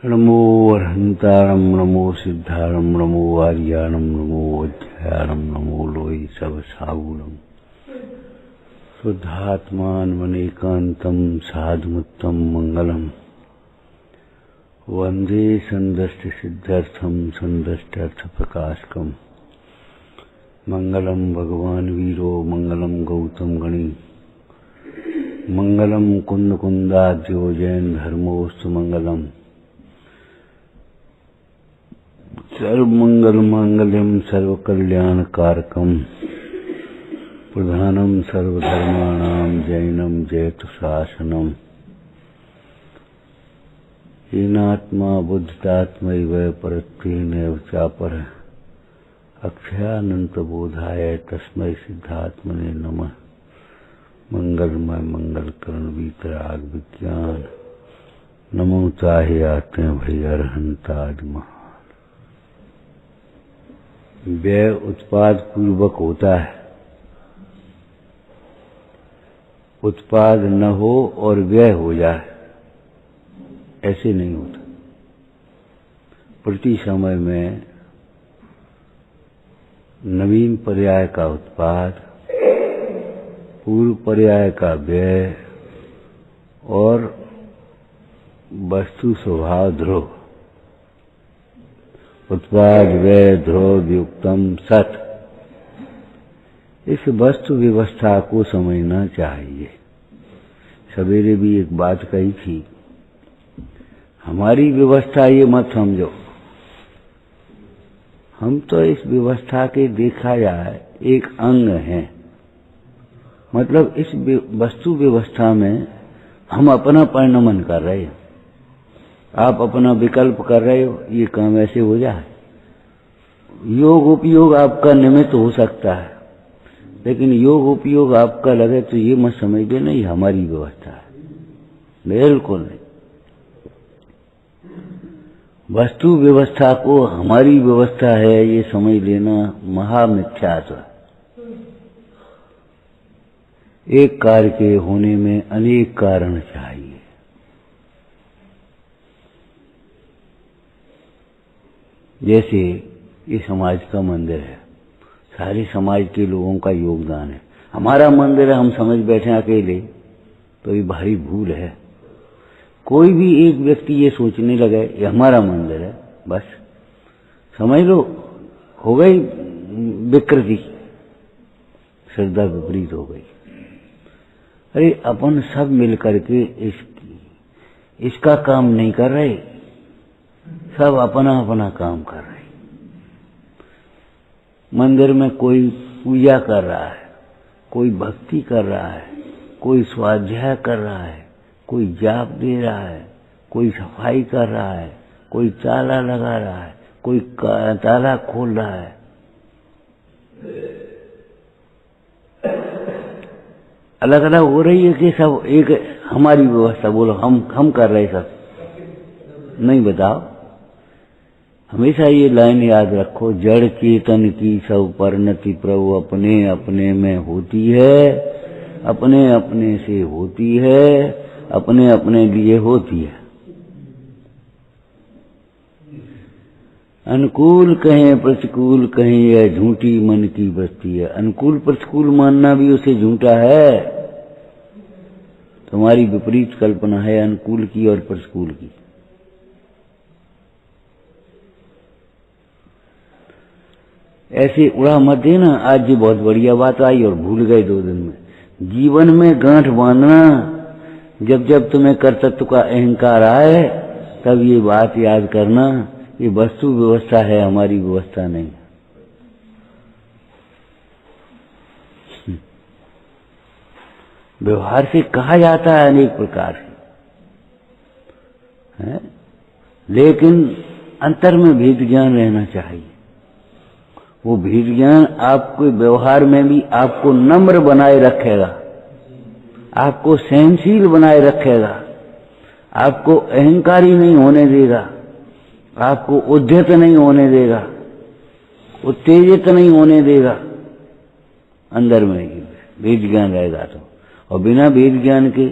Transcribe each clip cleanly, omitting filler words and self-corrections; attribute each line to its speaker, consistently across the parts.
Speaker 1: नमो अरहंतारम नमो सिद्धारम नमो आर्याणम नमो अध्यायाणम नमो लोई सब सागुणम शुद्धात्मान मनेकांतम साधुमुत्तम मंगलम वंदे संदष्ट सिद्धार्थम संदष्टार्थ प्रकाशकम मंगलम भगवान वीरो मंगलम गौतम गणी मंगलम कुंद कुंदाद्यो जैन धर्मोस्तु मंगलम सर्वमंगल मांगल्यम सर्वकल्याण कारकम प्रधानम सर्वधर्माणाम जैनम जयतु शासनम हीनात्मा बुद्धात्मैव परत्वेनैव चापर अक्षयानंत बोधाय तस्मै सिद्धात्मने नमः। मंगलमय मंगलकरण वीतराग विज्ञान नमो चाहे आते हैं भई अरहंतादि महान। व्यय उत्पाद पूर्वक होता है, उत्पाद न हो और व्यय हो जाए ऐसे नहीं होता। प्रति समय में नवीन पर्याय का उत्पाद, पूर्व पर्याय का व्यय और वस्तु स्वभाव ध्रुव, उत्पाद व्यय ध्रुव युक्तम सत, इस वस्तु व्यवस्था को समझना चाहिए। सवेरे भी एक बात कही थी, हमारी व्यवस्था ये मत समझो, हम तो इस व्यवस्था के देखा जाए एक अंग हैं। मतलब इस वस्तु व्यवस्था में हम अपना परिणमन कर रहे हैं, आप अपना विकल्प कर रहे हो, ये काम ऐसे हो जाए। योग उपयोग आपका निमित्त हो सकता है, लेकिन योग उपयोग आपका लगे तो ये मत समझिए नहीं हमारी व्यवस्था है, बिल्कुल नहीं। वस्तु व्यवस्था को हमारी व्यवस्था है ये समझ लेना महामिथ्यात्व। एक कार्य के होने में अनेक कारण चाहिए। जैसे ये समाज का मंदिर है, सारे समाज के लोगों का योगदान है। हमारा मंदिर है, हम समझ बैठे अकेले, तो ये भारी भूल है। कोई भी एक व्यक्ति ये सोचने लगे ये हमारा मंदिर है, बस समझ लो हो गई विकृति, श्रद्धा विपरीत हो गई। अरे अपन सब मिल करके इसका काम नहीं कर रहे, सब अपना अपना काम कर रहे। मंदिर में कोई पूजा कर रहा है, कोई भक्ति कर रहा है, कोई स्वाध्याय कर रहा है, कोई जाप दे रहा है, कोई सफाई कर रहा है, कोई ताला लगा रहा है, कोई ताला खोल रहा है। अलग अलग हो रही है कि सब एक हमारी व्यवस्था बोलो हम कर रहे सब नहीं। बताओ, हमेशा ये लाइन याद रखो, जड़ चेतन की सब परिणति प्रभु अपने अपने में होती है, अपने अपने से होती है, अपने अपने लिए होती है। अनुकूल कहें प्रतिकूल कहें यह झूठी मन की वृत्ति है। अनुकूल प्रतिकूल मानना भी उसे झूठा है, तुम्हारी विपरीत कल्पना है अनुकूल की और प्रतिकूल की। ऐसे उड़ा मत देना, आज ये बहुत बढ़िया बात आई और भूल गए 2 दिन में। जीवन में गांठ बांधना, जब जब तुम्हें कर्तृत्व का अहंकार आए तब ये बात याद करना, ये वस्तु व्यवस्था है, हमारी व्यवस्था नहीं। व्यवहार से कहा जाता है अनेक प्रकार से है? लेकिन अंतर में भेद ज्ञान रहना चाहिए। वो भेद ज्ञान आपके व्यवहार में भी आपको नम्र बनाए रखेगा, आपको सहनशील बनाए रखेगा, आपको अहंकारी नहीं होने देगा, आपको उद्धत नहीं होने देगा, उत्तेजित नहीं होने देगा। अंदर में भेद ज्ञान रहेगा तो, और बिना भेद ज्ञान के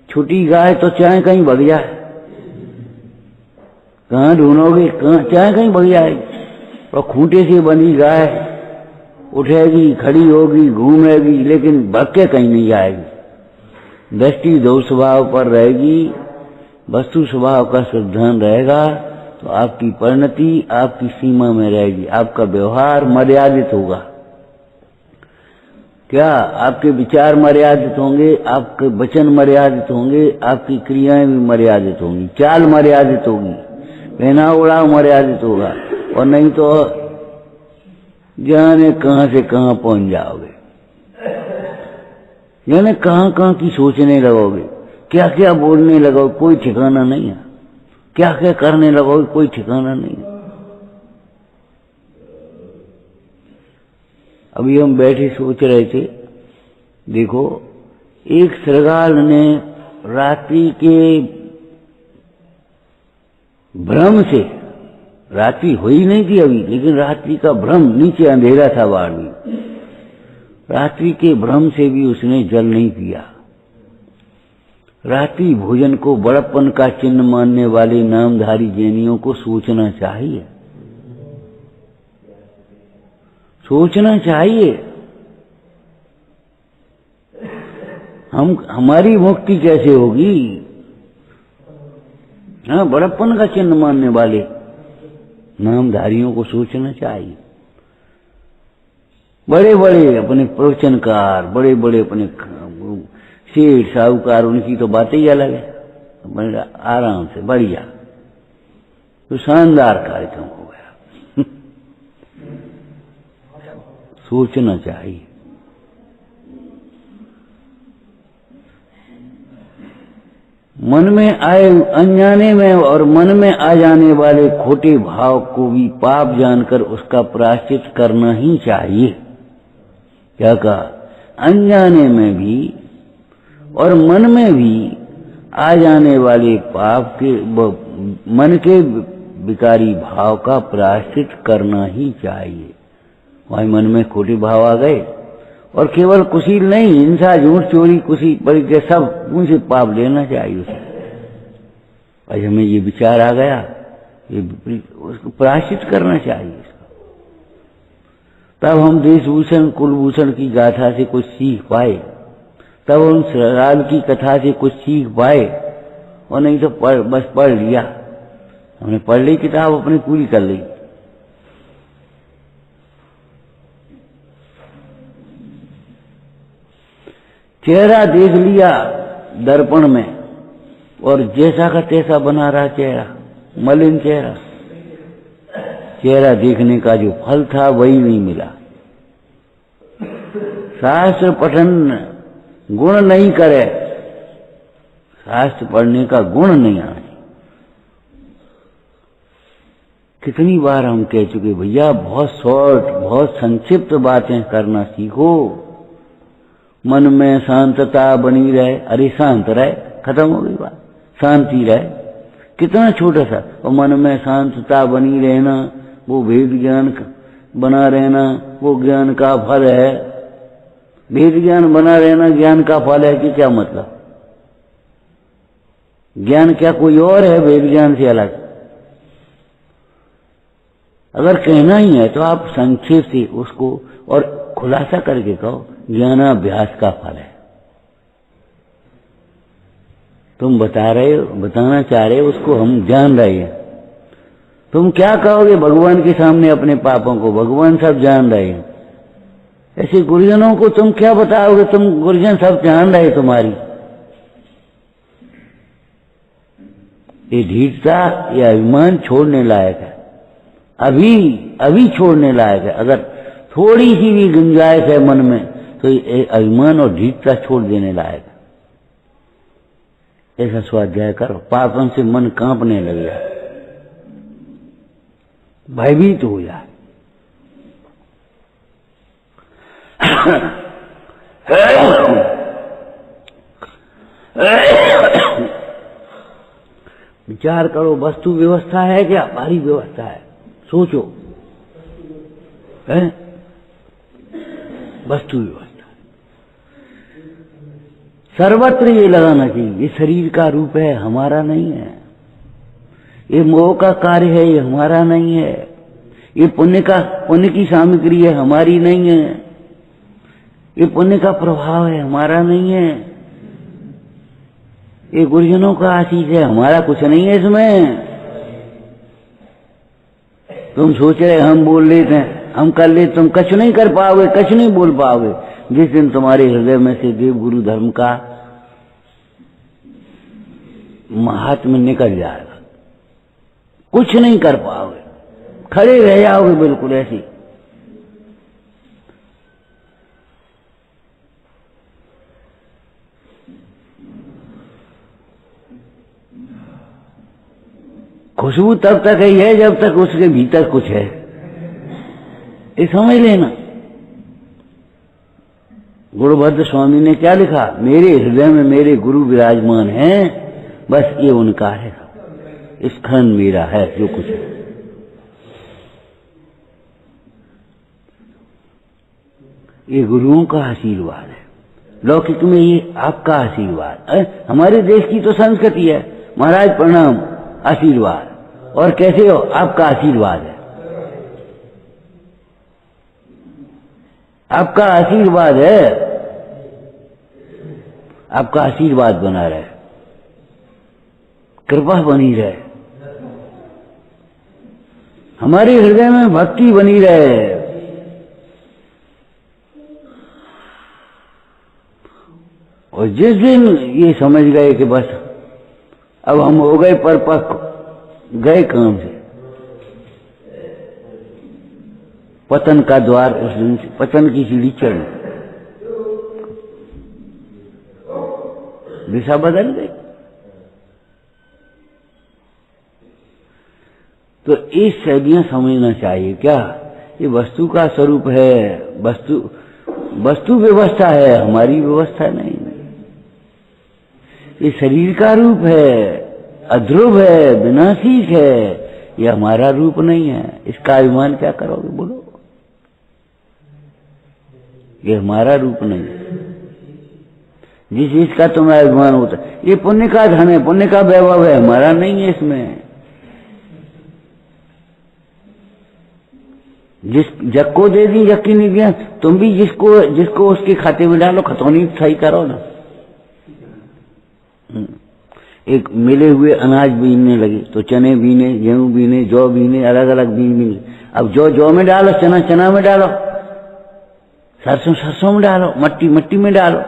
Speaker 1: छोटी गाय तो चाहे कहीं भग जाए, कहाँ ढूंढोगे? कहाँ? चाहे कहीं बढ़ जाएगी। और खूंटे से बनी गाय उठेगी, खड़ी होगी, घूमेगी, लेकिन भग के कहीं नहीं जाएगी। दृष्टि दो स्वभाव पर रहेगी, वस्तु स्वभाव का सावधान रहेगा तो आपकी परिणति आपकी सीमा में रहेगी। आपका व्यवहार मर्यादित होगा। क्या? आपके विचार मर्यादित होंगे, आपके वचन मर्यादित होंगे, आपकी क्रियाएं भी मर्यादित होंगी, चाल मर्यादित होगी, पहना उड़ाव मर्यादित होगा। और नहीं तो जाने कहां से कहां पहुंच जाओगे, जाने कहां कहां की सोचने लगोगे, क्या क्या बोलने लगोगे, कोई ठिकाना नहीं है। क्या क्या करने लगोगे, कोई ठिकाना नहीं है। अभी हम बैठे सोच रहे थे, देखो एक श्रृगाल ने रात्रि के भ्रम से, रात्रि हुई नहीं थी अभी, लेकिन रात्रि का भ्रम, नीचे अंधेरा था बाहर भी, रात्रि के भ्रम से भी उसने जल नहीं पिया। रात्रि भोजन को बड़प्पन का चिन्ह मानने वाले नामधारी जैनियों को सोचना चाहिए, सोचना चाहिए। हमारी मुक्ति कैसे होगी? हाँ, बड़प्पन का चिन्ह मानने वाले नामधारियों को सोचना चाहिए। बड़े बड़े अपने प्रवचनकार, बड़े बड़े अपने सेठ साहूकार, उनकी तो बातें ही अलग है। आराम से बढ़िया, तो शानदार कार्यक्रम हो गया। सोचना चाहिए। मन में आए अनजाने में और मन में आ जाने वाले खोटे भाव को भी पाप जानकर उसका प्रायश्चित करना ही चाहिए। क्या कहा? अनजाने में भी और मन में भी आ जाने वाले पाप के, मन के विकारी भाव का प्रायश्चित करना ही चाहिए। वही मन में खोटे भाव आ गए और केवल कुशील नहीं, हिंसा, झूठ, चोरी, कुशी, परिचय, सब उनसे पाप लेना चाहिए उसे। आज हमें ये विचार आ गया, ये उसको प्रायश्चित करना चाहिए इसका। तब हम देशभूषण कुलभूषण की गाथा से कुछ सीख पाए, तब हम श्रृगाल की कथा से कुछ सीख पाए। और नहीं तो बस पढ़ लिया, हमने पढ़ ली किताब, अपनी पूरी कर ली। चेहरा देख लिया दर्पण में और जैसा का तैसा बना रहा चेहरा, मलिन चेहरा। चेहरा देखने का जो फल था वही नहीं मिला। शास्त्र पठन गुण नहीं करे, शास्त्र पढ़ने का गुण नहीं आए। कितनी बार हम कह चुके, भैया बहुत शॉर्ट, बहुत संक्षिप्त बातें करना सीखो। मन में शांतता बनी रहे, अरे शांत रहे, खत्म हो गई बात, शांति रहे। कितना छोटा सा, और मन में शांतता बनी रहना, वो भेद ज्ञान बना रहना, वो ज्ञान का फल है। भेद ज्ञान बना रहना ज्ञान का फल है कि क्या मतलब? ज्ञान क्या कोई और है भेद ज्ञान से अलग? अगर कहना ही है तो आप संक्षेप से उसको और खुलासा करके कहो, ज्ञानाभ्यास का फल है। तुम बता रहे हो, बताना चाह रहे हो, उसको हम जान रहे हैं। तुम क्या कहोगे भगवान के सामने अपने पापों को? भगवान सब जान रहे हैं। ऐसे गुरुजनों को तुम क्या बताओगे? तुम गुरुजन सब जान रहे तुम्हारी। ये ढीठता, ये अभिमान छोड़ने लायक है, अभी छोड़ने लायक है। अगर थोड़ी सी भी गुंजाइश है मन में तो ये अभिमान और ढीठता छोड़ देने लायक है। ऐसा स्वाध्याय करो, पापों से मन कांपने लग जाए, भयभीत हो जाए। विचार करो, वस्तु व्यवस्था है क्या? भारी व्यवस्था है, सोचो, है वस्तु व्यवस्था। सर्वत्र ये लगाना चाहिए, ये शरीर का रूप है, हमारा नहीं है। ये मोह का कार्य है, ये हमारा नहीं है। ये पुण्य की सामग्री है, हमारी नहीं है। ये पुण्य का प्रभाव है, हमारा नहीं है। ये गुरुजनों का आशीष है, हमारा कुछ नहीं है इसमें। तुम सोच रहे हम बोल लेते हैं, हम कर ले, तुम कुछ नहीं कर पाओगे, कुछ नहीं बोल पाओगे। जिस दिन तुम्हारे हृदय में से देव गुरु धर्म का महात्म्य निकल जाएगा, कुछ नहीं कर पाओगे, खड़े रह जाओगे बिल्कुल ऐसी। खुशबू तब तक ही है जब तक उसके भीतर कुछ है, ये समझ लेना। गुरुभद्र स्वामी ने क्या लिखा, मेरे हृदय में मेरे गुरु विराजमान हैं, बस ये उनका है, स्खलन मेरा है जो कुछ है। ये गुरुओं का आशीर्वाद है, लौकिक में ये आपका आशीर्वाद। हमारे देश की तो संस्कृति है, महाराज प्रणाम, आशीर्वाद। और कैसे हो, आपका आशीर्वाद है, आपका आशीर्वाद है, आपका आशीर्वाद बना रहे, कृपा बनी रहे, हमारे हृदय में भक्ति बनी रहे। और जिस दिन ये समझ गए कि बस अब हम हो गए परिपक्व, गए काम से, पतन का द्वार, उस दिन से पतन की सीढ़ी चढ़, दिशा बदल गई। तो ये शैलियां समझना चाहिए। क्या ये वस्तु का स्वरूप है, वस्तु व्यवस्था है, हमारी व्यवस्था नहीं। ये शरीर का रूप है, अध्रुव है, विनाशिक है, ये हमारा रूप नहीं है। इसका अभिमान क्या करोगे, बोलो, ये हमारा रूप नहीं है। जिस चीज का तुम्हें अभिमान होता है, ये पुण्य का धन है, पुण्य का वैभव है, हमारा नहीं है। इसमें जिस जग को दे दी, जग की नहीं दिया, तुम भी जिसको उसके खाते में डालो, खतौनी सही करो ना। एक मिले हुए अनाज बीनने लगे तो चने बीने, गेहूं बीने, जौ बीने, अलग अलग बीने। अब जौ में डालो, चना में डालो, सरसों में डालो, मट्टी में डालो।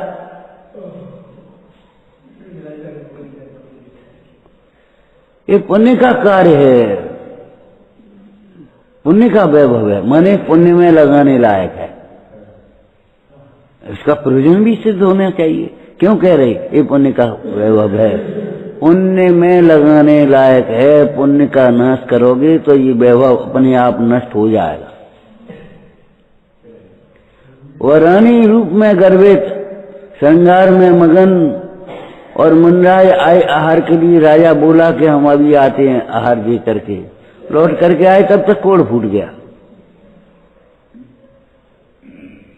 Speaker 1: ये पुण्य का कार्य है, पुण्य का वैभव है, माने पुण्य में लगाने लायक है। इसका प्रयोजन भी सिद्ध होना चाहिए। क्यों कह रहे, ये पुण्य का वैभव है, पुण्य में लगाने लायक है। पुण्य का नाश करोगे तो ये वैभव अपने आप नष्ट हो जाएगा। वह रानी रूप में गर्वित, श्रृंगार में मगन, और मुनराज आए आहार के लिए। राजा बोला कि हम अभी आते हैं आहार दे करके। लौट करके आए तब तक कोड़ फूट गया।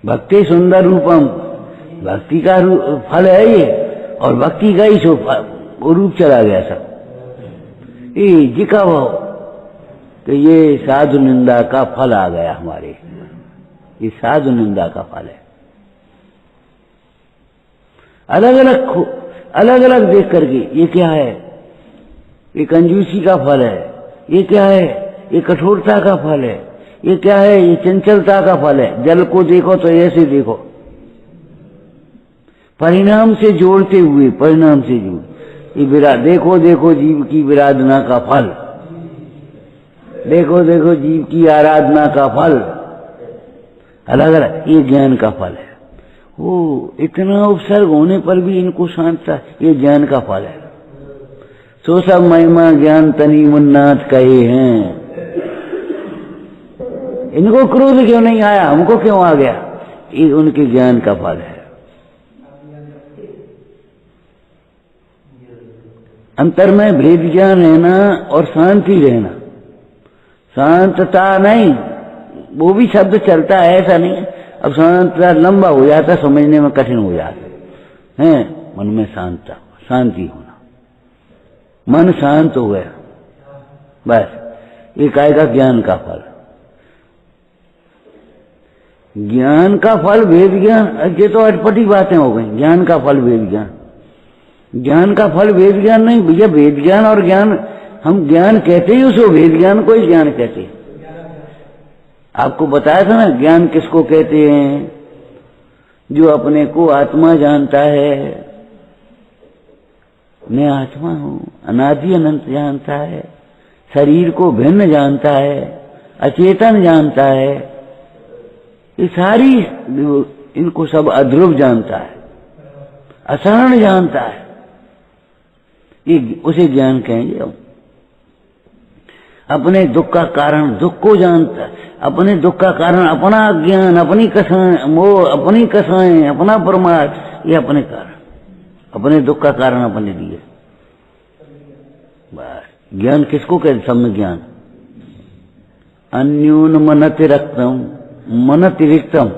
Speaker 1: भक्ति सुंदर रूपम, भक्ति का फल है ये, और भक्ति का ही वो रूप चला गया सब। ये जिका वो कि ये साधु निंदा का फल आ गया हमारे, ये साधु निंदा का फल है। अलग अलग देख करके ये क्या है, ये कंजूसी का फल है, ये क्या है, ये कठोरता का फल है, ये क्या है, ये चंचलता का फल है। जल को देखो तो ऐसे देखो, परिणाम से जोड़ते हुए, परिणाम से जोड़, ये देखो जीव की विराधना का फल, देखो जीव की आराधना का फल, अलग अलग, ये ज्ञान का फल है। वो इतना उपसर्ग होने पर भी इनको शांतता, ये ज्ञान का फल है। सो सब महिमा ज्ञान तनी मुन्नाथ कहे हैं। इनको क्रोध क्यों नहीं आया, हमको क्यों आ गया, ये उनके ज्ञान का फल है। अंतर में भेद ज्ञान रहना और शांति रहना, शांतता नहीं, वो भी शब्द चलता है, ऐसा नहीं। अब शांतता लंबा हो जाता, समझने में कठिन हो जाता है। मन में शांति होना, मन शांत हो गया, बस एक आएगा ज्ञान का फल। ज्ञान का फल वेद ज्ञान, ये तो अटपटी बातें हो गई। ज्ञान का फल वेद ज्ञान, ज्ञान का फल वेद ज्ञान नहीं भैया। वेद ज्ञान और ज्ञान, हम ज्ञान कहते ही उसको वेद ज्ञान को ही ज्ञान कहते हैं। आपको बताया था ना ज्ञान किसको कहते हैं? जो अपने को आत्मा जानता है, मैं आत्मा हूं, अनादि अनंत जानता है, शरीर को भिन्न जानता है, अचेतन जानता है, ये सारी इनको सब अध्रुव जानता है, असरण जानता है, ये उसे ज्ञान कहेंगे हम। अपने दुख का कारण दुख को जानता है, अपने दुख का कारण अपना ज्ञान, अपनी कसाएं, मोह, अपनी कसाएं, अपना परमार्थ, ये अपने कारण, अपने दुख का कारण अपने लिए। बस ज्ञान किसको कहते? सम्यक ज्ञान। अन्यून मनतिरिक्तम, मनतिरिक्तम,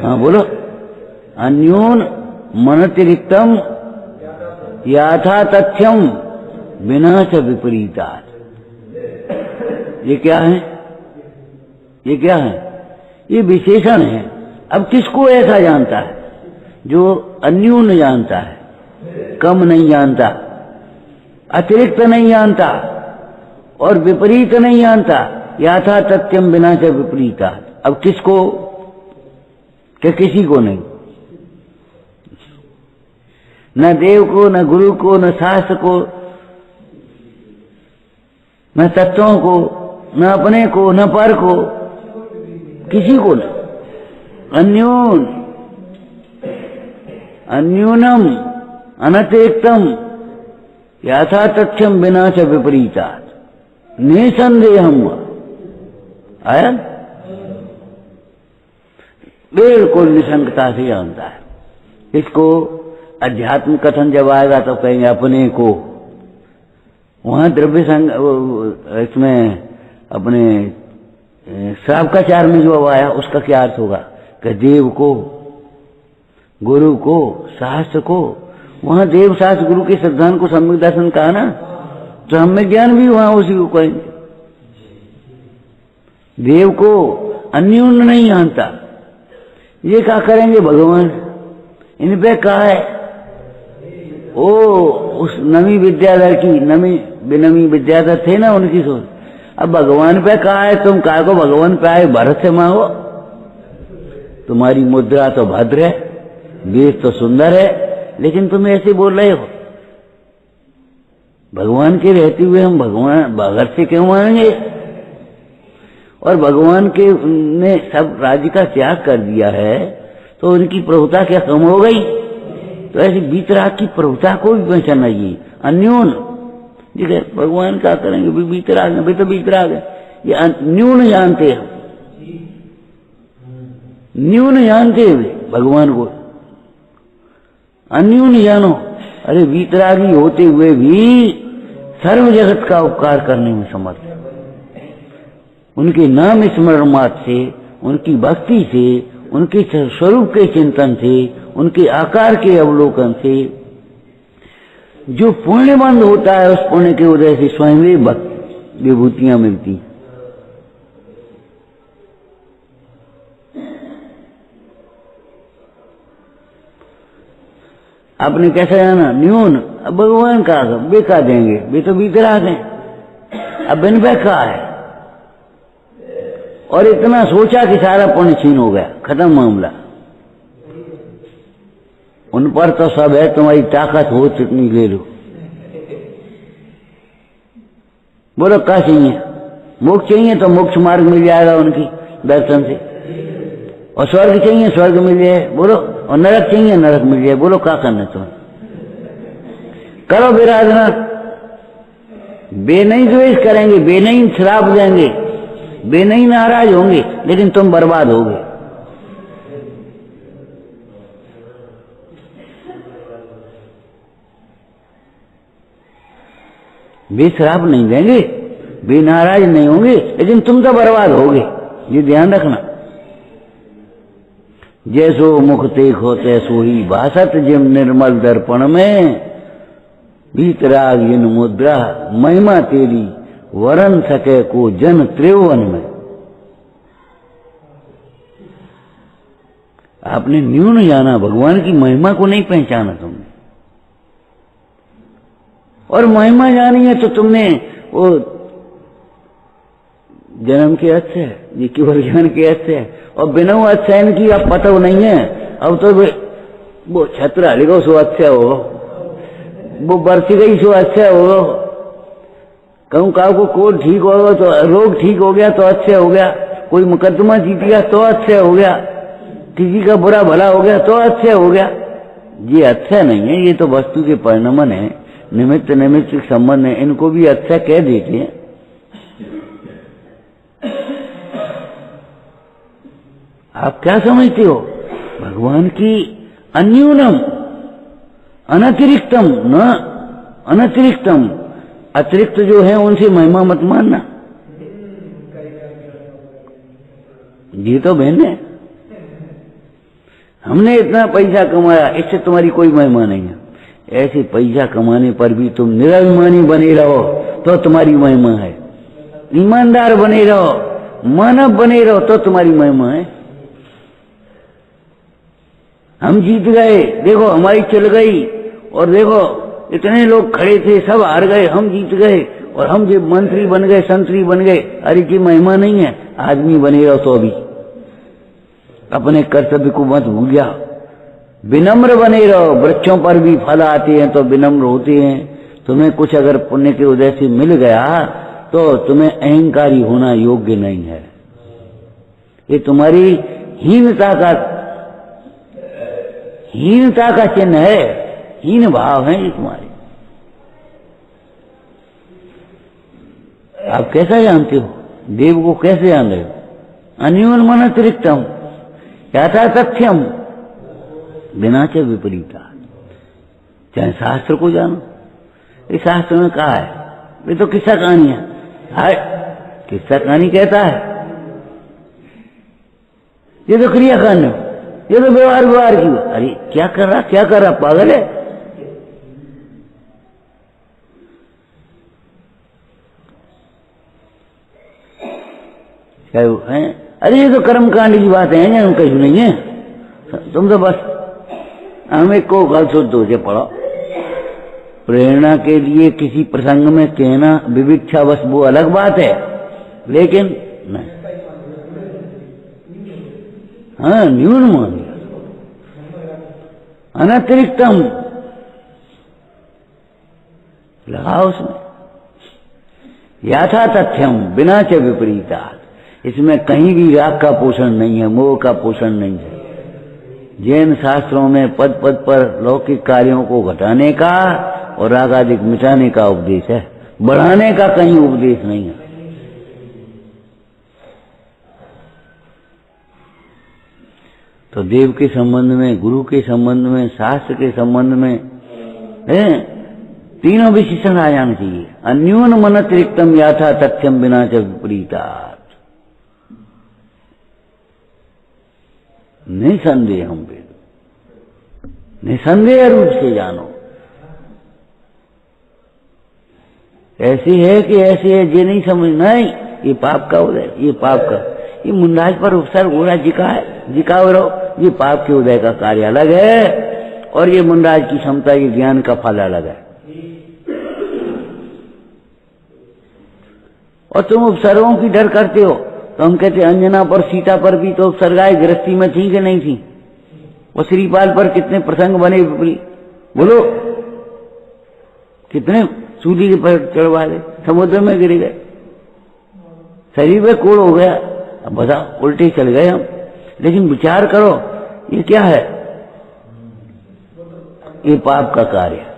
Speaker 1: हाँ बोलो, अन्यून मनतिरिक्तम याथा तथ्यम विना च विपरीतात्। ये क्या है? ये क्या है? ये विशेषण है। अब किसको ऐसा जानता है? जो अन्यून जानता है, कम नहीं जानता, अतिरिक्त नहीं जानता और विपरीत नहीं जानता। याथा तथ्यम बिना से विपरीता। अब किसको? क्या किसी को नहीं? न देव को, न गुरु को, न शास्त्र को, न तत्वों को, न अपने को, न पर को, किसी को नहीं। अन्यून, अन्यूनम अनतिरिक्तम यथा तथ्यम बिना च विपरीता। निसंदेहम आया, बिल्कुल निसंगता से जानता है। इसको अध्यात्म कथन जब आएगा तो कहेंगे अपने को। वहां द्रव्य संग, इसमें अपने श्रावकाचार में जो आया उसका क्या अर्थ होगा? कि देव को, गुरु को, शास्त्र को। वहां देव शास्त्र गुरु के सिद्धांत को सम्यक दर्शन कहा ना, तो हमें ज्ञान भी वहां उसी को कहेंगे। देव को अन्यून नहीं जानता, ये क्या करेंगे भगवान? इन पे कहा है ओ उस नवी विद्याधर की, नवी विद्याधर थे ना, उनकी सोच। अब भगवान पे कहा है, तुम कहा को भगवान पे आए भरत से मांगो। तुम्हारी मुद्रा तो भद्र है, वेश तो सुंदर है, लेकिन तुम ऐसे बोल रहे हो। भगवान के रहते हुए हम भगवान भगत से क्यों मांगेंगे? और भगवान के ने सब राज्य का त्याग कर दिया है, तो उनकी प्रभुता क्या कम हो गई? तो ऐसी बीतराग की प्रभुता को भी पहचानना चाहिए। अन्यून, ठीक है, भगवान क्या करेंगे? भी बीतराग है, भी तो बीतराग है। ये अन्यून जानते हैं, न्यून जानते हैं भगवान को, अन्यून जानो। अरे बीतरागी होते हुए भी सर्व जगत का उपकार करने में समर्थ है। उनके नाम स्मरण मात्र से, उनकी भक्ति से, उनके स्वरूप के चिंतन से, उनके आकार के अवलोकन से जो पुण्य बंद होता है, उस पुण्य के उदय से स्वयं भी विभूतियां मिलती। आपने कैसे जाना? न्यून। अब भगवान का बेका देंगे, वे तो बीतराग हैं। अब बिन बेका है, और इतना सोचा कि सारा पुण्य छीन हो गया, खत्म मामला। उन पर तो सब है, तुम्हारी ताकत हो कितनी ले लो। बोलो क्या चाहिए? मोक्ष चाहिए तो मोक्ष मार्ग मिल जाएगा उनकी दर्शन से, और स्वर्ग चाहिए स्वर्ग मिल जाए, बोलो। और नरक चाहिए नरक मिल जाए, बोलो क्या करना तुम? करो विराधना। बेनहीं द्वेष करेंगे, बेनहीं श्राप देंगे, बेनहीं नाराज होंगे, लेकिन तुम बर्बाद होगे। वे श्राप नहीं देंगे, वे नाराज नहीं होंगे, लेकिन तुम तो बर्बाद होगे। ये ध्यान रखना। जैसो मुख देखो तैसो ही भासत जिम निर्मल दर्पण में, बीतराग इन मुद्रा महिमा तेरी वरन सके को जन त्रिभुवन में। आपने न्यून जाना, भगवान की महिमा को नहीं पहचाना तुमने। और महिमा जानी है तो तुमने वो जन्म के अच्छे है, ये केवल ज्ञान के अच्छे है, और बिना अध्ययन की अब पता नहीं है। अब तो वो छत्र हलेगा सो अच्छा होगा, वो बरसी गई सो अच्छा होगा, कहूँ का को कोड ठीक होगा तो रोग ठीक हो गया तो अच्छा हो गया, कोई मुकदमा जीत गया तो अच्छा हो गया, किसी का बुरा भला हो गया तो अच्छा हो गया। ये अच्छा नहीं है, ये तो वस्तु के परिणमन है, निमित्त निमित्त संबंध है, इनको भी अच्छा कह देते हैं। आप क्या समझते हो? भगवान की अन्यूनम अनतिरिक्तम न अनतिरिक्तम, अतिरिक्त जो है उनसे महिमा मत मानना। ये तो बहन है, हमने इतना पैसा कमाया, इससे तुम्हारी कोई महिमा नहीं है। ऐसे पैसा कमाने पर भी तुम निराभिमानी बने रहो तो तुम्हारी महिमा है, ईमानदार बने रहो, मानव बने रहो तो तुम्हारी महिमा है। हम जीत गए, देखो हमारी चल गई, और देखो इतने लोग खड़े थे सब हार गए, हम जीत गए, और हम जो मंत्री बन गए, संतरी बन गए। अरे की महिमा नहीं है, आदमी बने रहो तो भी अपने कर्तव्य को मत भूल जाओ, विनम्र बने रहो। वृक्षों पर भी फल आते हैं तो विनम्र होते हैं। तुम्हें कुछ अगर पुण्य के उदय से मिल गया तो तुम्हें अहंकारी होना योग्य नहीं है, ये तुम्हारी हीनता का चिन्ह है, हीन भाव है ये तुम्हारे। आप कैसा जानते हो देव को? कैसे जान रहे हो? अन्यून मन अतिरिक्तम यथा तथ्यम बिना च विपरीता। चाहे शास्त्र को जानो, इस शास्त्र में कहा है, ये तो किस्सा कहानी है, किस्सा कहानी कहता है, ये तो क्रियाकांड, ये तो व्यवहार की। अरे क्या कर रहा पागल है? क्या है? अरे ये तो कर्मकांड की बात है, हम कहीं नहीं है। तुम तो बस हमें को गल शुद्ध हो से पढ़ो। प्रेरणा के लिए किसी प्रसंग में कहना विविक्षा बस वो अलग बात है, लेकिन नहीं, हाँ न्यून मान लिया, अनतिरिक्तम लगाओ उसमें, यथा तथ्यम बिना च विपरीता। इसमें कहीं भी राग का पोषण नहीं है, मोह का पोषण नहीं है। जैन शास्त्रों में पद पद पर लौकिक कार्यों को घटाने का और राग आदि मिटाने का उपदेश है, बढ़ाने का कहीं उपदेश नहीं है। तो देव के संबंध में, गुरु के संबंध में, शास्त्र के संबंध में तीनों विशेषण आ जाना चाहिए। अन्यून मन अतिरिक्तम यथा तथ्यम बिना च विपरीता। निसंदेह हम वेद, निसंदेह रूप से जानो। ऐसी है कि ऐसी है, ये नहीं समझना है ये पाप का उदय, ये पाप का, ये मुंडाज पर उपसर्ग हो रहा जिकाव रहो, ये पाप के उदय का कार्य अलग है, और ये मुंडाज की क्षमता, ये ज्ञान का फल अलग है। और तुम उपसर्गों की डर करते हो, तो हम कहते अंजना पर सीता पर भी तो उपसर्गाएं गृहस्थी में थी कि नहीं थी? और श्रीपाल पर कितने प्रसंग बने, बोलो कितने सूली के पर चढ़वा दे, समुद्र में गिर गए, शरीर में कोड़ हो गया। अब बताओ, उल्टे चल गए हम। लेकिन विचार करो, ये क्या है? ये पाप का कार्य है।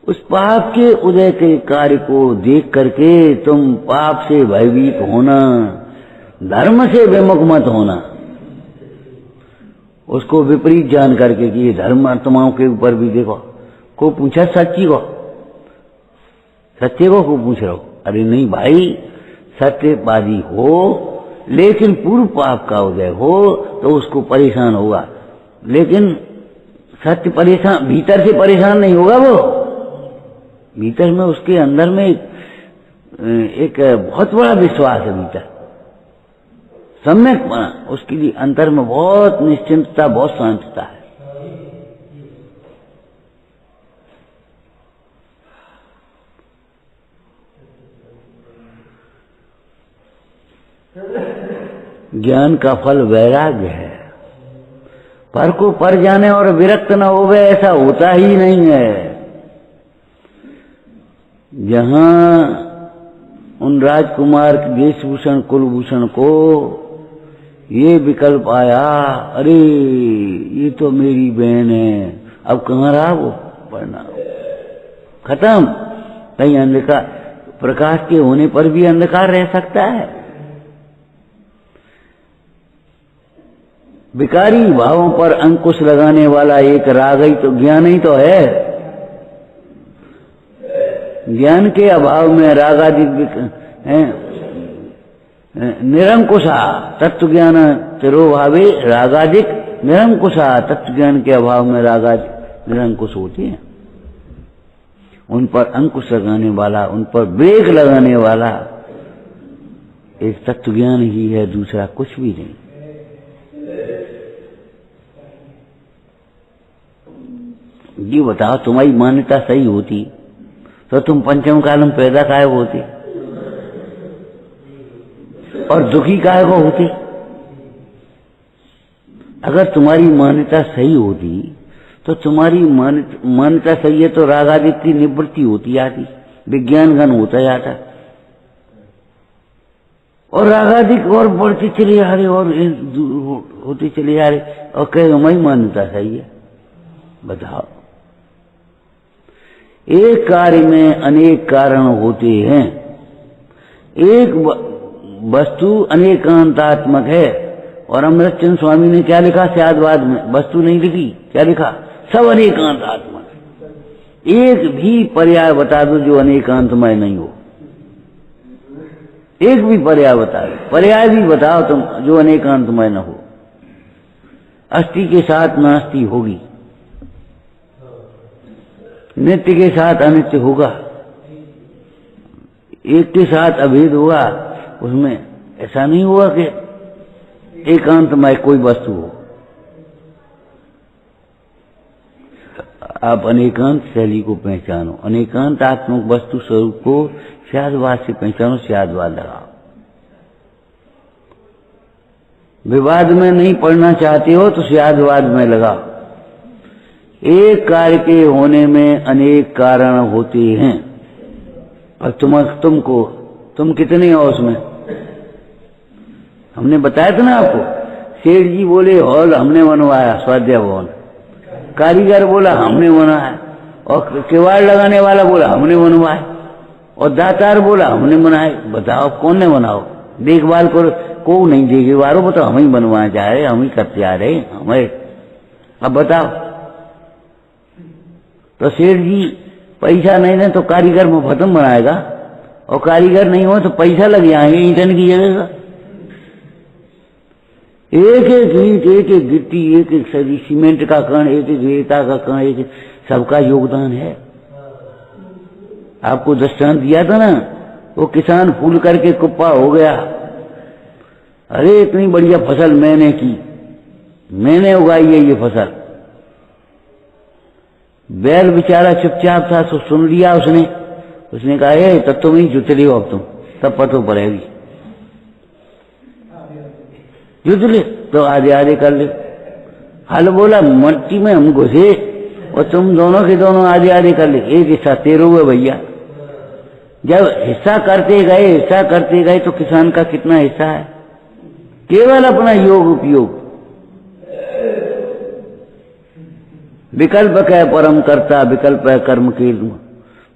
Speaker 1: उस पाप के उदय के कार्य को देख करके तुम पाप से भयभीत होना, धर्म से विमुख मत होना। उसको विपरीत जान करके कि ये धर्म आत्माओं के ऊपर भी देखो, को पूछा सच्ची को, सच्चे को पूछ रहे हो? अरे नहीं भाई, सत्यवादी हो लेकिन पूर्व पाप का उदय हो तो उसको परेशान होगा, लेकिन सत्य परेशान, भीतर से परेशान नहीं होगा वो। भीतर में उसके अंदर में एक बहुत बड़ा विश्वास है भीतर, सम्यक बना, उसके लिए अंतर में बहुत निश्चिंतता, बहुत शांतता है। ज्ञान का फल वैराग्य है। पर को पर जाने और विरक्त न होवे ऐसा होता ही नहीं है। जहां उन राजकुमार वेशभूषण कुलभूषण को ये विकल्प आया, अरे ये तो मेरी बहन है, अब कहाँ रहा वो पढ़ना, खत्म। कहीं अंधकार, प्रकाश के होने पर भी अंधकार रह सकता है। विकारी भावों पर अंकुश लगाने वाला एक राग ही तो ज्ञान ही तो है। ज्ञान के अभाव में रागादिक निरंकुशा तत्व ज्ञान तिरोभावे रागादिक निरंकुशा, तत्व ज्ञान के अभाव में रागादिक निरंकुश होती है। उन पर अंकुश लगाने वाला, उन पर ब्रेक लगाने वाला एक तत्व ज्ञान ही है, दूसरा कुछ भी नहीं। ये बताओ, तुम्हारी मान्यता सही होती तो तुम पंचम काल में पैदा काहे होते और दुखी काहे को होते? अगर तुम्हारी मान्यता सही होती तो तुम्हारी मान्यता सही है तो रागादि की निवृत्ति होती आती, विज्ञान घन होता जाता, और रागादिक और बढ़ते चले जा रहे और होते चले जा रहे, और कहे हमारी मान्यता सही है। बताओ, एक कार्य में अनेक कारण होते हैं। एक वस्तु अनेकांतात्मक है। और अमृतचंद स्वामी ने क्या लिखा शायदवाद में? वस्तु नहीं लिखी, क्या लिखा? सब अनेकांतात्मक। एक भी पर्याय बता दो जो अनेकांतमय नहीं हो। एक भी पर्याय बता दो, पर्याय भी बताओ तुम जो अनेकांतमय न हो। अस्थि के साथ नास्ति होगी, नित्य के साथ अनित्य होगा, एक के साथ अभेद होगा। उसमें ऐसा नहीं हुआ कि एकांतमय कोई वस्तु हो। आप अनेकांत शैली को पहचानो, अनेकांत आत्मक वस्तु स्वरूप को शायदवाद से पहचानो, शायदवाद लगाओ। विवाद में नहीं पढ़ना चाहते हो तो शायदवाद में लगाओ। एक कार्य के होने में अनेक कारण होते हैं, और तुम कितने हो उसमें? हमने बताया था ना आपको। सेठ जी बोले हॉल हमने बनवाया, स्वाध्याय भवन। कारीगर बोला हमने बनाया, और किवाड़ लगाने वाला बोला हमने बनवाया, और दातार बोला हमने बनाए। बताओ कौन ने बनाओ? देखभाल को नहीं देखभाल हो, बताओ हम ही बनवाना चाह रहे, हम ही करते आ रहे हमें। अब बताओ, तो सेठ जी पैसा नहीं दे तो कारीगर मुफ्तम बनाएगा, और कारीगर नहीं हो तो पैसा लग जाएंगे ईंटन की जगह का। एक एक ईंट, एक एक गिट्टी, एक एक सदी सीमेंट का कण, एक एक रेता का कण, एक सबका योगदान है। आपको दृष्टांत दिया था ना, वो किसान फूल करके कुप्पा हो गया। अरे इतनी बढ़िया फसल मैंने की, मैंने उगाई है ये फसल। बैल बेचारा चुपचाप था, तो सुन लिया उसने कहा ए तब तुम ही जुत लियो, अब तुम तब पतो पड़ेगी। जुत ले तो आधे आधे कर ले। हल बोला मट्टी में हम घुसे और तुम दोनों के दोनों आधे आधे कर ले, एक हिस्सा तेरे हुए भैया। जब हिस्सा करते गए तो किसान का कितना हिस्सा है? केवल अपना योग उपयोग। विकल्प है परम कर्ता, विकल्प है कर्म के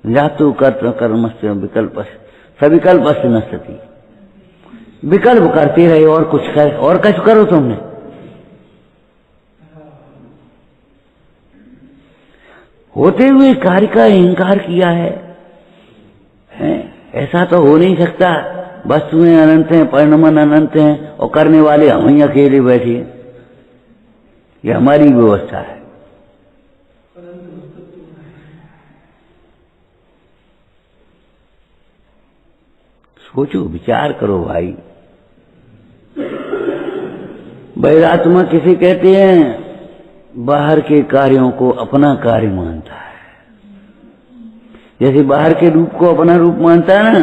Speaker 1: जातु कर्म से विकल्प सविकल्प से नश्यति। विकल्प करते रहे और कुछ करो तुमने। होते हुए कार्य का इंकार किया है, ऐसा तो हो नहीं सकता। वस्तुएं अनंत हैं, परिणामन अनंत हैं, और करने वाले हम ही अकेले बैठे। ये हमारी व्यवस्था है। सोचो, विचार करो भाई। वैरात्मा किसे कहते हैं? बाहर के कार्यों को अपना कार्य मानता है। जैसे बाहर के रूप को अपना रूप मानता है ना,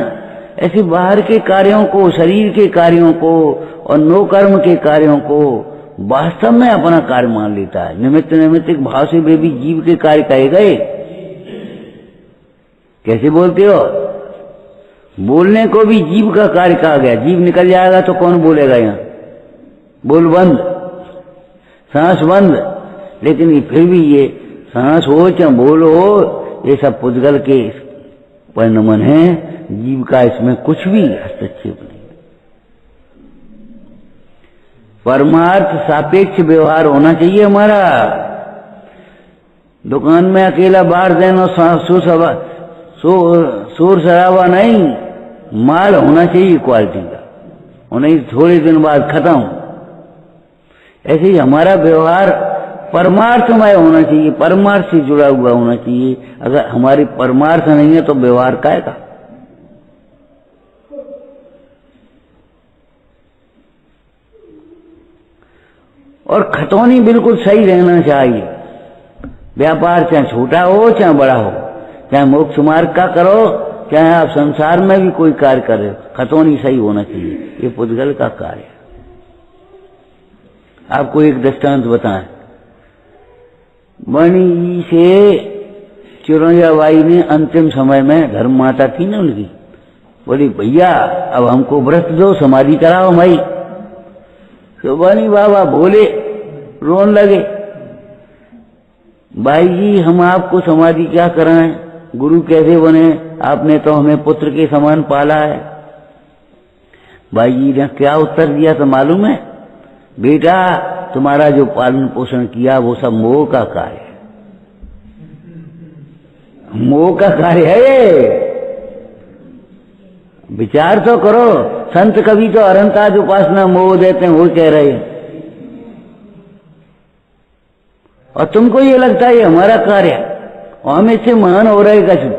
Speaker 1: ऐसे बाहर के कार्यों को, शरीर के कार्यों को और नो कर्म के कार्यों को वास्तव में अपना कार्य मान लेता है। निमित्त नैमित्तिक भाव से वे भी जीव के कार्य कहे गए। कैसे बोलते हो? बोलने को भी जीव का कार्य कहा गया। जीव निकल जाएगा तो कौन बोलेगा? यहाँ बोल बंद, सांस बंद। लेकिन ये फिर भी ये सांस हो चाहे बोल हो, ये सब पुद्गल के परिणमन है। जीव का इसमें कुछ भी हस्तक्षेप नहीं। परमार्थ सापेक्ष व्यवहार होना चाहिए हमारा। दुकान में अकेला बाहर देना शोर शराबा नहीं, माल होना चाहिए क्वालिटी का, और नहीं थोड़े दिन बाद खत्म। ऐसे ही हमारा व्यवहार परमार्थमय होना चाहिए, परमार्थ से जुड़ा हुआ होना चाहिए। अगर हमारी परमार्थ नहीं है तो व्यवहार काय का? और खतौनी बिल्कुल सही रहना चाहिए। व्यापार चाहे छोटा हो चाहे बड़ा हो, चाहे मोक्ष मार्ग का करो चाहे आप संसार में भी कोई कार्य कर रहे हो, खतौनी सही होना चाहिए। ये पुद्गल का कार्य है। आपको एक दृष्टांत बताएं। मणि से चिरंजीबाई ने अंतिम समय में, धर्म माता थी ना उनकी, बोली भैया अब हमको व्रत दो, समाधि कराओ भाई। तो बनी बाबा बोले, रोन लगे, भाई जी हम आपको समाधि क्या कराएं, गुरु कैसे बने, आपने तो हमें पुत्र के समान पाला है। भाई जी ने क्या उत्तर दिया तो मालूम है? बेटा तुम्हारा जो पालन पोषण किया वो सब मोह का कार्य है, मोह का कार्य है। विचार तो करो, संत कवि तो अरंताज उपासना मोह देते हैं, वो कह रहे हैं, और तुमको ये लगता है ये हमारा कार्य है और हम इससे महान हो रहे कछु।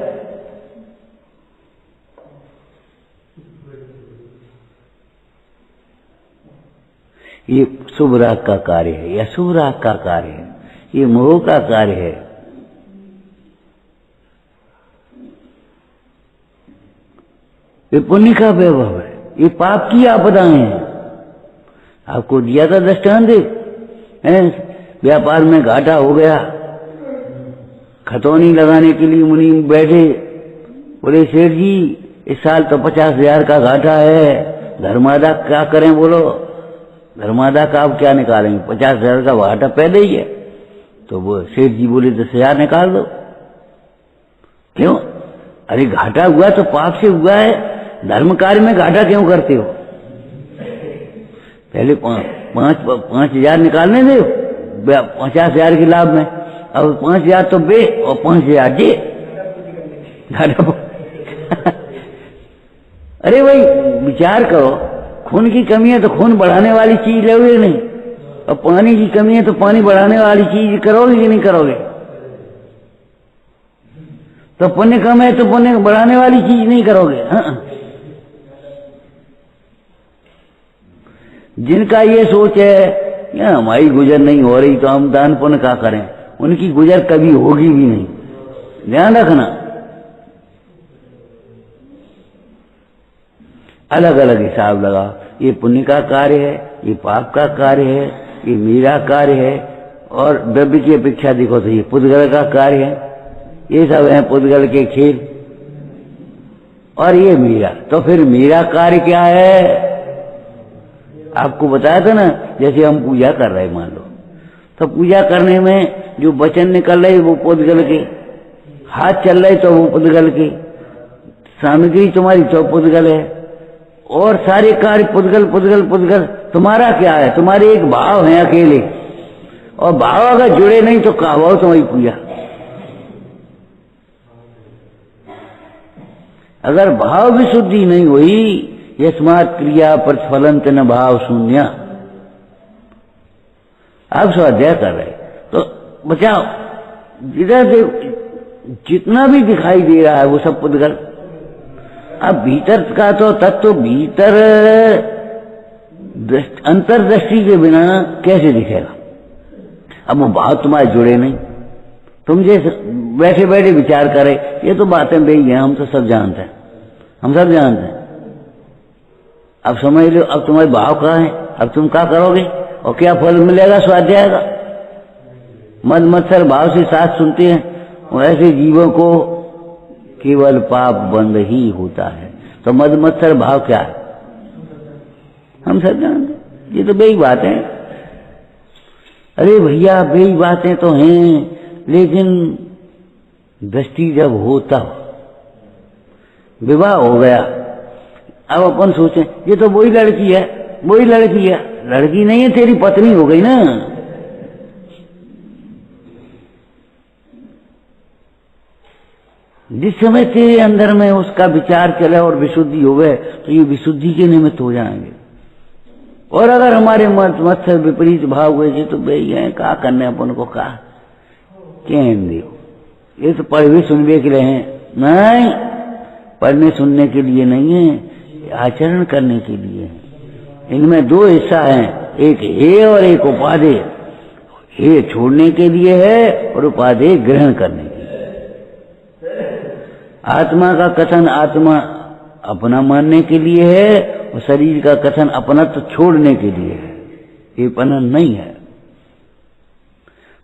Speaker 1: ये शुभ राग का कार्य है, या शुभ राग का कार्य है, ये मोह का कार्य है। ये पुण्य का वैभव है, ये पाप की आपदाएं हैं। आपको दिया था दृष्टांत, व्यापार में घाटा हो गया, खतौनी लगाने के लिए मुनि बैठे, बोले सेठ जी इस साल तो 50,000 का घाटा है, धर्मादा क्या करें बोलो? धर्मादा का आप क्या निकालेंगे, 50,000 का घाटा पहले ही है। तो वो सेठ जी बोले 10,000 निकाल दो। क्यों? अरे घाटा हुआ तो पाप से हुआ है, धर्म कार्य में घाटा क्यों करते हो? पहले 5,000 निकालने दो 50,000 के लाभ में, अब 5,000 तो बे और 5,000 जे घाटा। अरे भाई विचार करो, खून की कमी है तो खून बढ़ाने वाली चीज लोगे नहीं, और पानी की कमी है तो पानी बढ़ाने वाली चीज करोगे कि नहीं करोगे? तो पुण्य कम है तो पुण्य बढ़ाने वाली चीज नहीं करोगे। हाँ, जिनका ये सोच है या हमारी गुजर नहीं हो रही तो हम दान पुण्य क्या करें, उनकी गुजर कभी होगी भी नहीं, ध्यान रखना। अलग अलग हिसाब लगा, ये पुण्य का कार्य है, ये पाप का कार्य है, ये मेरा कार्य है, और द्रव्य की अपेक्षा देखो तो ये पुद्गल का कार्य है। ये सब है पुद्गल के खेल, और ये मेरा। तो फिर मेरा कार्य क्या है? आपको बताया था ना, जैसे हम पूजा कर रहे मान लो, तो पूजा करने में जो वचन निकल रहे वो पुद्गल के, हाथ चल रहे तो वो पुद्गल के, सामग्री तुम्हारी तो पुद्गल है, और सारे कार्य पुद्गल पुद्गल पुद्गल। तुम्हारा क्या है? तुम्हारे एक भाव है अकेले, और भाव अगर जुड़े नहीं तो क्या भाव तुम्हारी पूजा? अगर भाव विशुद्धि नहीं हुई, यस्मात् क्रिया प्रतिफलंत न भाव शून्य। आप स्वाध्याय कर रहे तो बचाओ, जिधर से जितना भी दिखाई दे रहा है वो सब पुद्गल। अब भीतर का तो तत्व भीतर अंतर्दृष्टि के बिना कैसे दिखेगा? अब वो भाव तुम्हारे जुड़े नहीं, तुम जैसे बैठे बैठे विचार करे, ये तो बातें बेही हैं, हम तो सब जानते हैं, हम सब जानते हैं। अब समझ लो, अब तुम्हारे भाव कहाँ है, अब तुम क्या करोगे और क्या फल मिलेगा? स्वाध्याय का मद मत्सर भाव से साथ सुनते हैं, ऐसे जीवों को केवल पाप बंद ही होता है। तो मद मत्सर भाव क्या है? हम सब जानते, ये तो बेही बात है। अरे भैया बेही बातें तो हैं, लेकिन दृष्टि जब होता, विवाह हो गया, अब अपन सोचें ये तो वही लड़की है, वही लड़की है, लड़की नहीं है, तेरी पत्नी हो गई ना। जिस समय तेरे अंदर में उसका विचार चले और विशुद्धि हो गए, तो ये विशुद्धि के निमित्त हो जाएंगे। और अगर हमारे मत से विपरीत भाव हुए तो भाई है, क्या करने अपन को, क्या कहें दियो, ये तो पढ़वे सुनने के लिए हैं, नहीं, पढ़ने सुनने के लिए नहीं है, आचरण करने के लिए है। इनमें दो हिस्सा हैं, एक हे और एक उपादेय। हे छोड़ने के लिए है और उपादेय ग्रहण करने के लिए। आत्मा का कथन आत्मा अपना मानने के लिए है और शरीर का कथन अपना तो छोड़ने के लिए है, ये पनन नहीं है।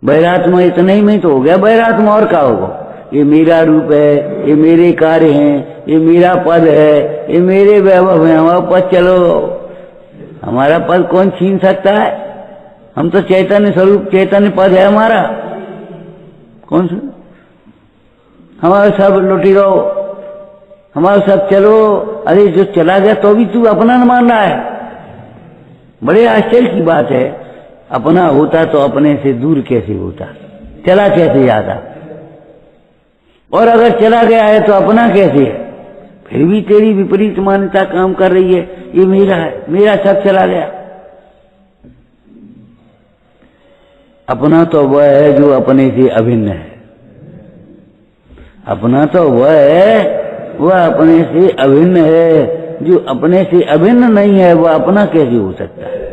Speaker 1: बैरात्मा इतना ही में तो हो गया, बैरात्मा और क्या होगा? ये मेरा रूप है, ये मेरे कार्य हैं, ये मेरा पद है, ये मेरे वैभव है, हमारा पद चलो, हमारा पद कौन छीन सकता है? हम तो चैतन्य स्वरूप, चैतन्य पद है हमारा, कौन सा? हमारा सब लुटी रहो, हमारा सब चलो। अरे जो चला गया तो भी तू अपना न मान रहा है, बड़े आश्चर्य की बात है। अपना होता तो अपने से दूर कैसे होता, चला कैसे जाता? और अगर चला गया है तो अपना कैसे है? फिर भी तेरी विपरीत मान्यता काम कर रही है, ये मेरा है, मेरा सब चला गया। अपना तो वह है जो अपने से अभिन्न है, अपना तो वह है, वह अपने से अभिन्न है। जो अपने से अभिन्न नहीं है वह अपना कैसे हो सकता है?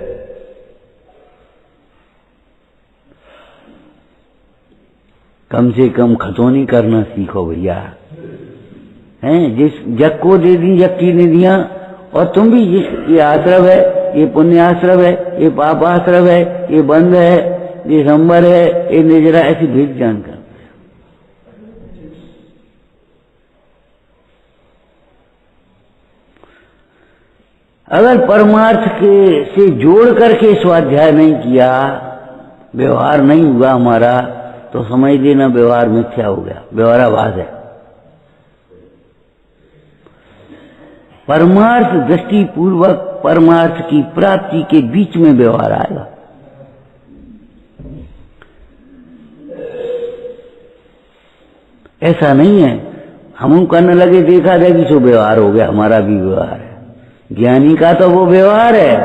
Speaker 1: कम से कम खतौनी करना सीखो भैया, हैं? जिस जग को दे दी जग की निधियां, और तुम भी ये आश्रम है, ये पुण्य आश्रम है, ये पाप आश्रम है, ये बंद है, ये संबर है, ये निजरा, ऐसी भेद जानकर अगर परमार्थ के से जोड़ करके स्वाध्याय नहीं किया, व्यवहार नहीं हुआ हमारा, तो समझ लेना व्यवहार मिथ्या हो गया, व्यवहाराभास है। परमार्थ दृष्टि पूर्वक परमार्थ की प्राप्ति के बीच में व्यवहार आएगा। ऐसा नहीं है हम करने लगे, देखा जाए कि सो व्यवहार हो गया, हमारा भी व्यवहार है। ज्ञानी का तो वो व्यवहार है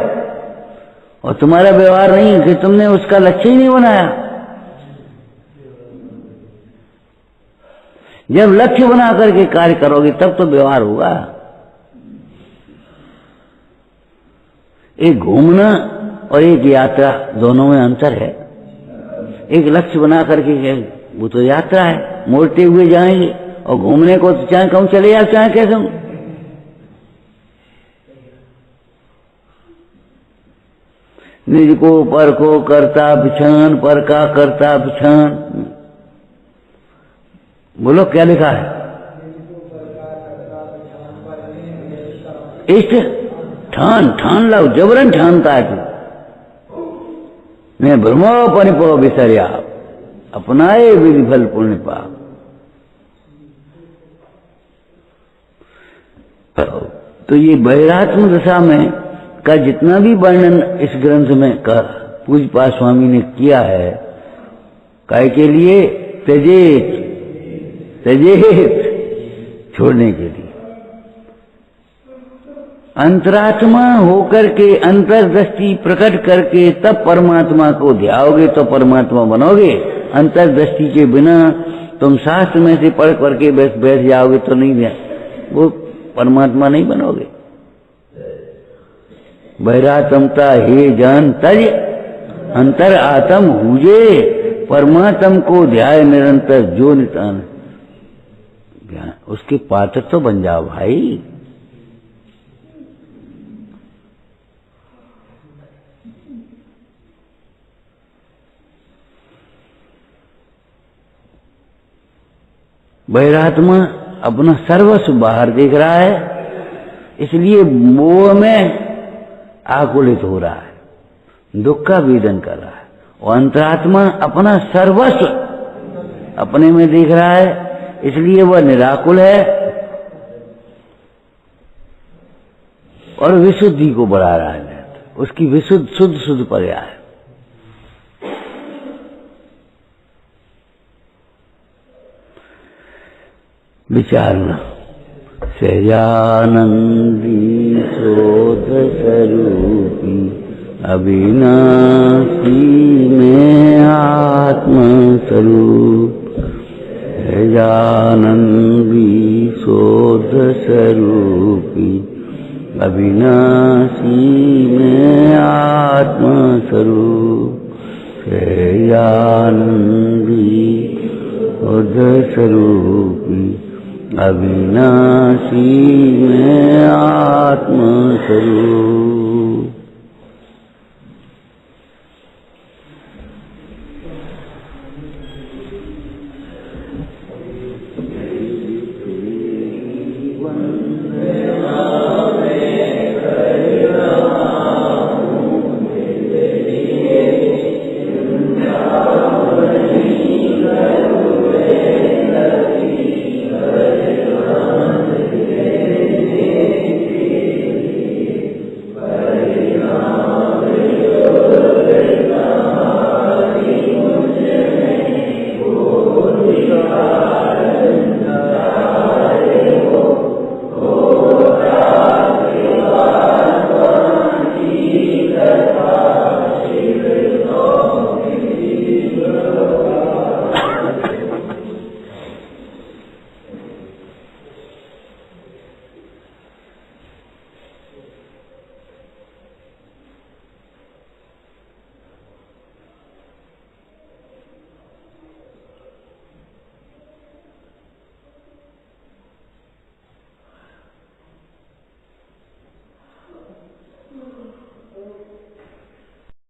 Speaker 1: और तुम्हारा व्यवहार नहीं है कि तुमने उसका लक्ष्य ही नहीं बनाया। जब लक्ष्य बना करके कार्य करोगे तब तो व्यवहार होगा। एक घूमना और एक यात्रा, दोनों में अंतर है। एक लक्ष्य बना करके, वो तो यात्रा है, मोड़ते हुए जाएंगे, और घूमने को तो चाहे कहूं चले जाओ, चाहे कैसे। निज को पर को करता पिछान, पर का करता पिछान। बोलो क्या लिखा है? इष्ट ठान, ठान लो, जबरन ठानता है तू। मैं ब्रह्मो परिपो विसर्या, अपनाए विधि फल पुण्य पाप। तो ये बैरात्म दशा में का जितना भी वर्णन इस ग्रंथ में कर पूज्यपाद स्वामी ने किया है, काय के लिए? त्यजेत, त्यजेत, छोड़ने के लिए। अंतरात्मा होकर के, अंतर्दृष्टि प्रकट करके तब परमात्मा को ध्याओगे तो परमात्मा बनोगे। अंतर्दृष्टि के बिना तुम शास्त्र में से पढ़ करके बैठ जाओगे तो नहीं, वो परमात्मा नहीं बनोगे। बहिरात्मता हे जन तज अंतर आत्म हुजे, परमात्म को ध्याय निरंतर जो नितान। उसके पात्र तो बन जाओ भाई। बहिरात्मा अपना सर्वस्व बाहर देख रहा है, इसलिए मोह में आकुलित हो रहा है, दुख का वेदन कर रहा है। और अंतरात्मा अपना सर्वस्व अपने में देख रहा है, इसलिए वह निराकुल है और विशुद्धि को बढ़ा रहा है। उसकी विशुद्ध शुद्ध पर्याय है। विचारना सहजानंदी शोध स्वरूपी अविनाशी में आत्म स्वरूप, सहजानंदी शोध स्वरूपी अविनाशी में आत्म स्वरूप, सहजानंदी शोध स्वरूपी अविनाशी में आत्म स्वरूप।